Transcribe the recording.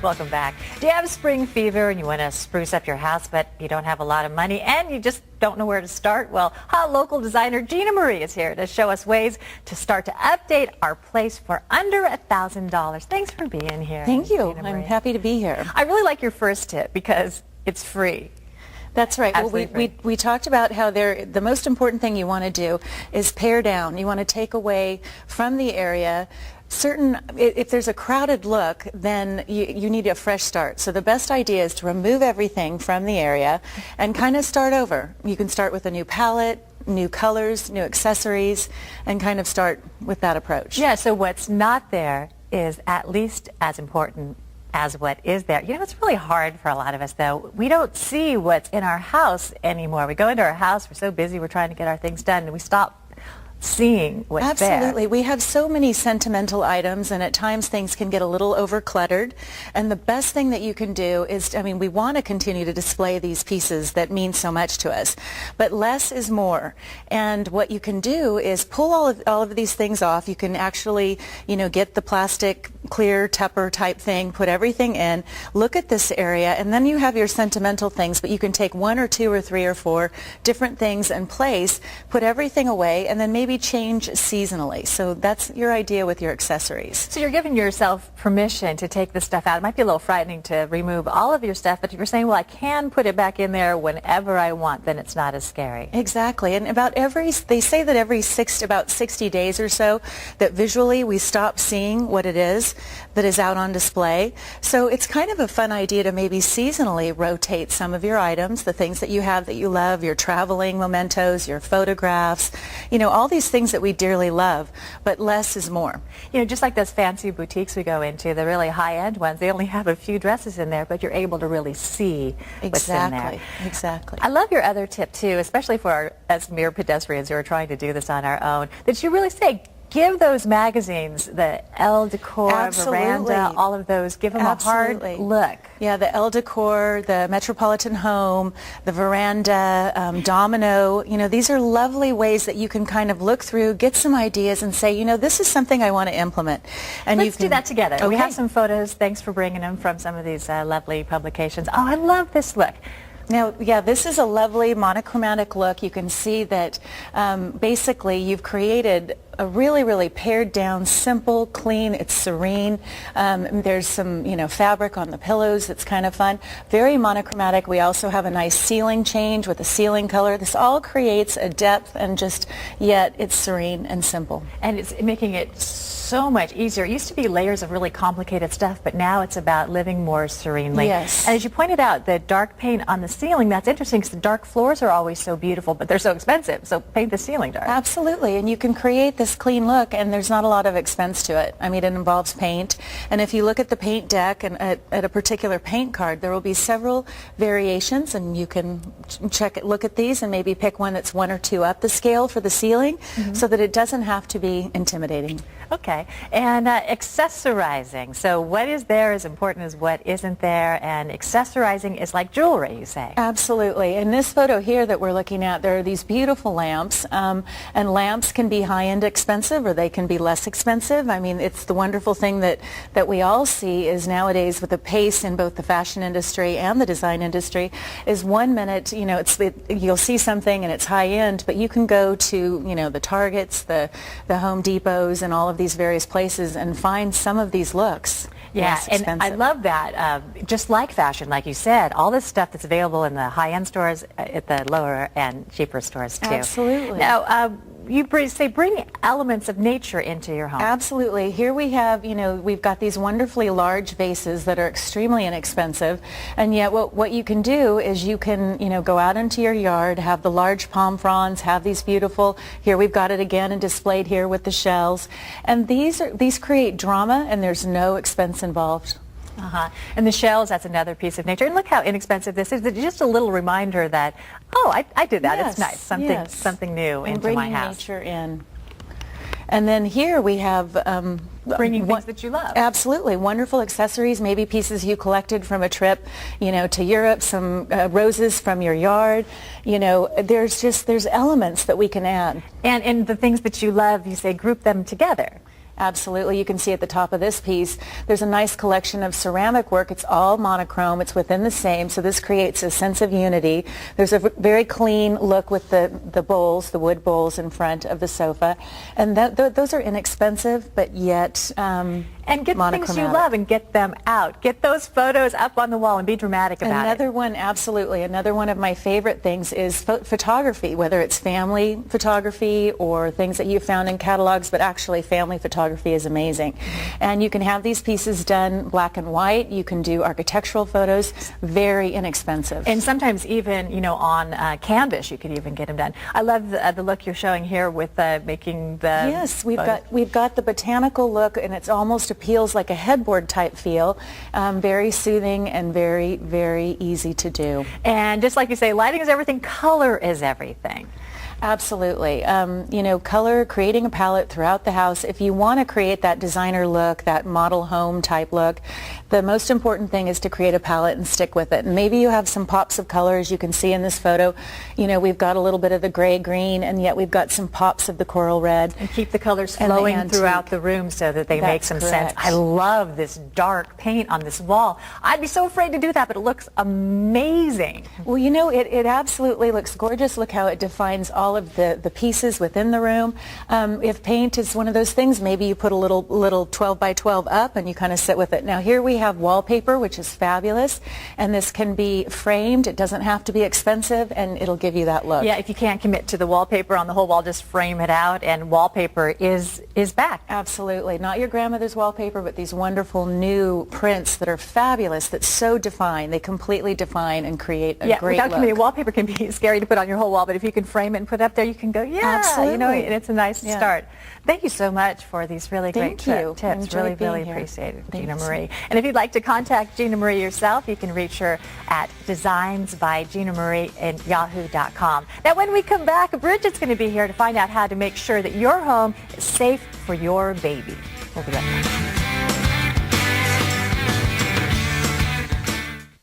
Welcome back. Do you have spring fever and you want to spruce up your house, but you don't have a lot of money and you just don't know where to start? Well, hot local designer Gina Marie is here to show us ways to start to update our place for under $1,000. Thanks for being here. Thank you. I'm happy to be here. I really like your first tip because it's free. That's right. Well, we talked about how the most important thing you want to do is pare down. You want to take away from the area if there's a crowded look, then you need a fresh start. So the best idea is to remove everything from the area and kind of start over. You can start with a new palette, new colors, new accessories, and kind of start with that approach. Yeah, so what's not there is at least as important as what is there. You know, it's really hard for a lot of us, though. We don't see what's in our house anymore. We go into our house, we're so busy, we're trying to get our things done, and we stop seeing what's there. Absolutely. We have so many sentimental items, and at times things can get a little over-cluttered. And the best thing that you can do is, we want to continue to display these pieces that mean so much to us. But less is more. And what you can do is pull all of these things off. You can actually, get the plastic clear Tupper type thing, put everything in, look at this area, and then you have your sentimental things, but you can take 1 or 2 or 3 or 4 different things in place, put everything away, and then maybe change seasonally. So that's your idea with your accessories. So you're giving yourself permission to take this stuff out. It might be a little frightening to remove all of your stuff, but if you're saying, well, I can put it back in there whenever I want, then it's not as scary. Exactly. And they say that about 60 days or so, that visually we stop seeing what it is that is out on display. So it's kind of a fun idea to maybe seasonally rotate some of your items, the things that you have that you love, your traveling mementos, your photographs, all these things that we dearly love, but less is more. Just like those fancy boutiques we go into, the really high-end ones, they only have a few dresses in there, but you're able to really see what's in there. Exactly. I love your other tip, too, especially for us mere pedestrians who are trying to do this on our own, that you really say, give those magazines, the Elle Decor, Veranda, all of those, give them a hard look. Yeah, the Elle Decor, the Metropolitan Home, the Veranda, Domino, these are lovely ways that you can kind of look through, get some ideas and say, this is something I want to implement. And let's do that together. Okay. We have some photos. Thanks for bringing them from some of these lovely publications. Oh, I love this look. Now, yeah, this is a lovely monochromatic look. You can see that basically you've created a really, really pared down, simple, clean, it's serene. There's some, fabric on the pillows that's kind of fun. Very monochromatic. We also have a nice ceiling change with a ceiling color. This all creates a depth and yet it's serene and simple. And it's making it so much easier. It used to be layers of really complicated stuff, but now it's about living more serenely. Yes. And as you pointed out, the dark paint on the ceiling, that's interesting because the dark floors are always so beautiful, but they're so expensive. So paint the ceiling dark. Absolutely. And you can create this clean look, and there's not a lot of expense to it. It involves paint. And if you look at the paint deck and at a particular paint card, there will be several variations, and you can look at these and maybe pick one that's 1 or 2 up the scale for the ceiling, so that it doesn't have to be intimidating. Okay. And accessorizing. So what is there is important as what isn't there, and accessorizing is like jewelry, you say. Absolutely. In this photo here that we're looking at, there are these beautiful lamps, and lamps can be high-end expensive or they can be less expensive. It's the wonderful thing that we all see is nowadays with the pace in both the fashion industry and the design industry is 1 minute, you'll see something and it's high-end, but you can go to, the Targets, the Home Depots, and all of these various places and find some of these looks. Yeah, and I love that. Just like fashion, like you said, all this stuff that's available in the high-end stores, at the lower and cheaper stores too. Absolutely. Now, you say bring elements of nature into your home. Absolutely. Here we have, we've got these wonderfully large vases that are extremely inexpensive, and yet what you can do is you can, go out into your yard, have the large palm fronds, have these beautiful, here we've got it again and displayed here with the shells, and these create drama, and there's no expense involved. And the shells, that's another piece of nature. And look how inexpensive this is. It's just a little reminder that, I did that. Yes, it's nice. Something new and into my house. Bringing nature in. And then here we have bringing things that you love. Absolutely. Wonderful accessories, maybe pieces you collected from a trip, to Europe, some roses from your yard. There's elements that we can add. And the things that you love, you say group them together. Absolutely. You can see at the top of this piece, there's a nice collection of ceramic work. It's all monochrome. It's within the same, so this creates a sense of unity. There's a very clean look with the bowls, the wood bowls in front of the sofa. And those are inexpensive, but yet and get the things you love and get them out. Get those photos up on the wall and be dramatic about it. Another one, absolutely. Another one of my favorite things is photography, whether it's family photography or things that you found in catalogs, but actually family photography is amazing. And you can have these pieces done black and white. You can do architectural photos, very inexpensive. And sometimes even, you know, on canvas, you could even get them done. I love the look you're showing here with making the... Yes, we've got the botanical look, and it's almost feels like a headboard type feel, very soothing and very, very easy to do. And just like you say, lighting is everything, color is everything. Absolutely. You know, color, creating a palette throughout the house. If you want to create that designer look, that model home type look, the most important thing is to create a palette and stick with it. And maybe you have some pops of color, as you can see in this photo. You know, we've got a little bit of the gray green, and yet we've got some pops of the coral red. And keep the colors flowing throughout the room so that they make some sense. I love this dark paint on this wall. I'd be so afraid to do that, but it looks amazing. Well, you know, it absolutely looks gorgeous. Look how it defines all of the pieces within the room. If paint is one of those things, maybe you put a little 12 by 12 up and you kind of sit with it. Now here we have wallpaper, which is fabulous, and this can be framed. It doesn't have to be expensive, and it'll give you that look. Yeah, if you can't commit to the wallpaper on the whole wall, just frame it out, and wallpaper is back. Absolutely. Not your grandmother's wallpaper, but these wonderful new prints that are fabulous, that so define. They completely define and create a great without look. committing, wallpaper can be scary to put on your whole wall, but if you can frame it and put it up there, you can go, yeah, absolutely. You know, and it's a nice start. Thank you so much for these really great tips. Really appreciate it, Gina Marie. And if you'd like to contact Gina Marie yourself, you can reach her at designsbyginaMarie@yahoo.com. Now, when we come back, Bridget's going to be here to find out how to make sure that your home is safe for your baby. We'll be right back.